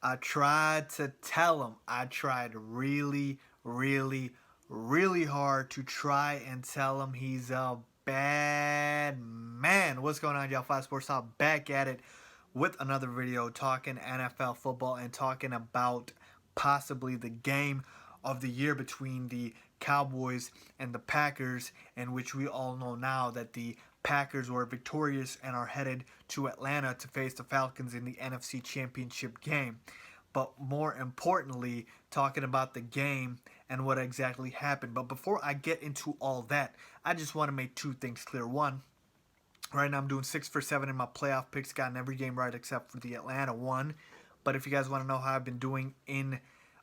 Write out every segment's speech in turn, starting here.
I tried to tell him. I tried really, really, really hard to try and tell him he's a bad man. What's going on, y'all? 5 Sports Talk back at it with another video talking NFL football and talking about possibly the game of the year between the Cowboys and the Packers, in which we all know now that the Packers were victorious and are headed to Atlanta to face the Falcons in the NFC Championship game. But more importantly, talking about the game and what exactly happened. But before I get into all that, I just want to make two things clear. One, right now I'm doing 6 for 7 in my playoff picks, gotten every game right except for the Atlanta one. But if you guys want to know how I've been doing in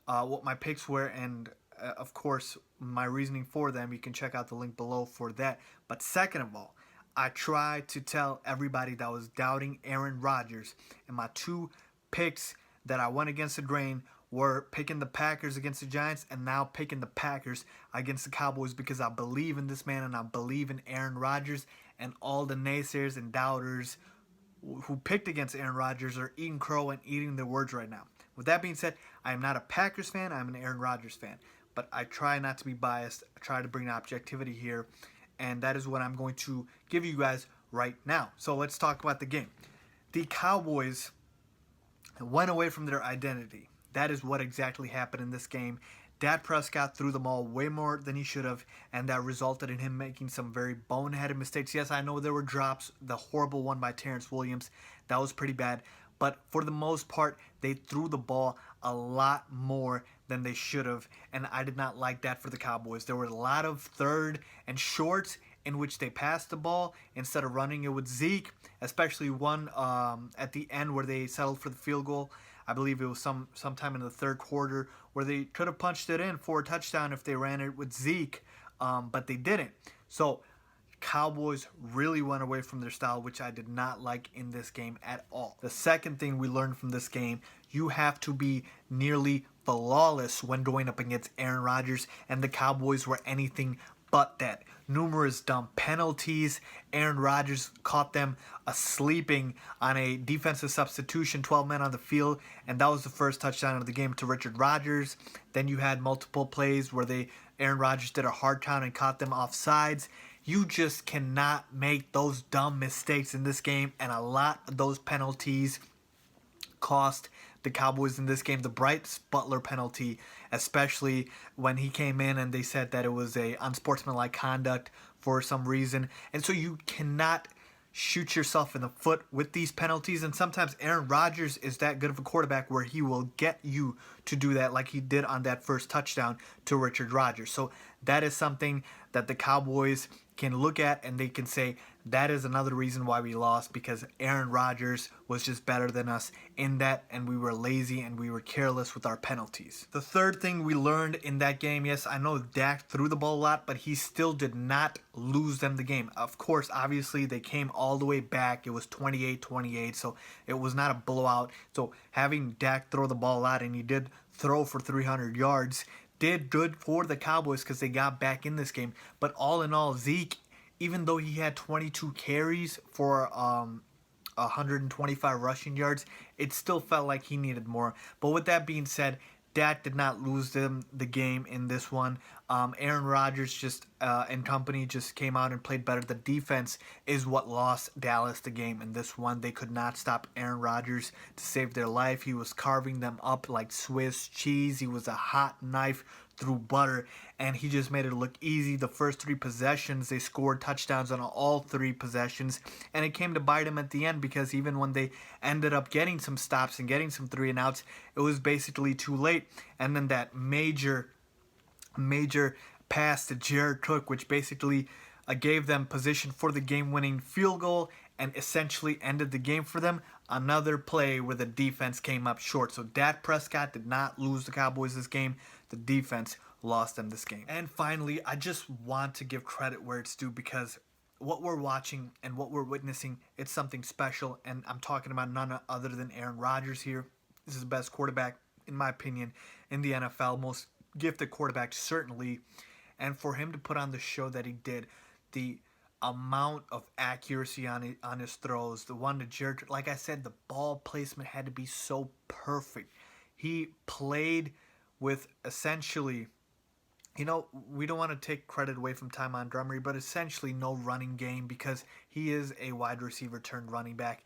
what my picks were and of course my reasoning for them, you can check out the link below for that. But second of all, I tried to tell everybody that was doubting Aaron Rodgers, and my two picks that I went against the grain were picking the Packers against the Giants and now picking the Packers against the Cowboys, because I believe in this man and I believe in Aaron Rodgers, and all the naysayers and doubters who picked against Aaron Rodgers are eating crow and eating their words right now. With that being said, I am not a Packers fan, I'm an Aaron Rodgers fan. But I try not to be biased, I try to bring objectivity here, and that is what I'm going to give you guys right now. So let's talk about the game. The Cowboys went away from their identity. That is what exactly happened in this game. Dak Prescott threw the ball way more than he should have, and that resulted in him making some very boneheaded mistakes. Yes, I know there were drops. The horrible one by Terrence Williams, that was pretty bad. But for the most part, they threw the ball a lot more than they should have, and I did not like that for the Cowboys. There were a lot of third and shorts in which they passed the ball instead of running it with Zeke, especially one at the end where they settled for the field goal. I believe it was sometime in the third quarter where they could have punched it in for a touchdown if they ran it with Zeke, but they didn't. So Cowboys really went away from their style, which I did not like in this game at all. The second thing we learned from this game, you have to be nearly flawless when going up against Aaron Rodgers, and the Cowboys were anything but that. Numerous dumb penalties. Aaron Rodgers caught them sleeping on a defensive substitution, 12 men on the field, and that was the first touchdown of the game to Richard Rodgers. Then you had multiple plays where Aaron Rodgers did a hard count and caught them off sides. You just cannot make those dumb mistakes in this game, and a lot of those penalties cost the Cowboys in this game. The Bryce Butler penalty, especially when he came in and they said that it was a unsportsmanlike conduct for some reason. And so you cannot shoot yourself in the foot with these penalties, and sometimes Aaron Rodgers is that good of a quarterback where he will get you to do that, like he did on that first touchdown to Richard Rodgers. So that is something that the Cowboys can look at and they can say that is another reason why we lost, because Aaron Rodgers was just better than us in that, and we were lazy and we were careless with our penalties. The third thing we learned in that game, yes, I know Dak threw the ball a lot, but he still did not lose them the game. Of course, obviously, they came all the way back. It was 28-28, so it was not a blowout. So having Dak throw the ball a lot, and he did throw for 300 yards, did good for the Cowboys because they got back in this game. But all in all, Zeke, even though he had 22 carries for 125 rushing yards, it still felt like he needed more. But with that being said, Dak did not lose them the game in this one. Aaron Rodgers and company just came out and played better. The defense is what lost Dallas the game in this one. They could not stop Aaron Rodgers to save their life. He was carving them up like Swiss cheese. He was a hot knife through butter, and he just made it look easy. The first 3 possessions, they scored touchdowns on all 3 possessions, and it came to bite him at the end, because even when they ended up getting some stops and getting some 3 and outs, it was basically too late. And then that major pass to Jared Cook, which basically gave them position for the game-winning field goal and essentially ended the game for them. Another play where the defense came up short. So Dak Prescott did not lose the Cowboys this game. The defense lost them this game. And finally, I just want to give credit where it's due, because what we're watching and what we're witnessing, it's something special. And I'm talking about none other than Aaron Rodgers here. This is the best quarterback, in my opinion, in the NFL. Most gifted quarterback, certainly. And for him to put on the show that he did, the amount of accuracy on his throws, the one to Jared, like I said, the ball placement had to be so perfect. he played with essentially, we don't want to take credit away from Ty Montgomery, but essentially no running game because he is a wide receiver turned running back.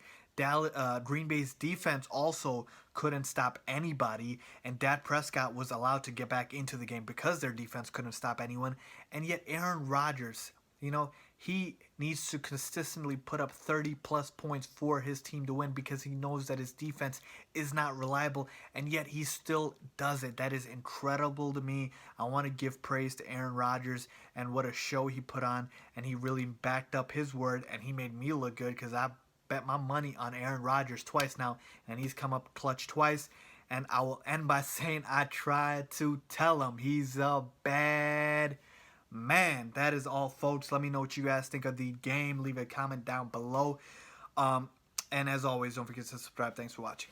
Green Bay's defense also couldn't stop anybody, and Dak Prescott was allowed to get back into the game because their defense couldn't stop anyone. And yet Aaron Rodgers, he needs to consistently put up 30 plus points for his team to win because he knows that his defense is not reliable, and yet he still does it. That is incredible to me. I want to give praise to Aaron Rodgers and what a show he put on, and he really backed up his word, and he made me look good because I bet my money on Aaron Rodgers twice now, and he's come up clutch twice. And I will end by saying I tried to tell him he's a bad man. That is all, folks. Let me know what you guys think of the game. Leave a comment down below. And as always, don't forget to subscribe. Thanks for watching.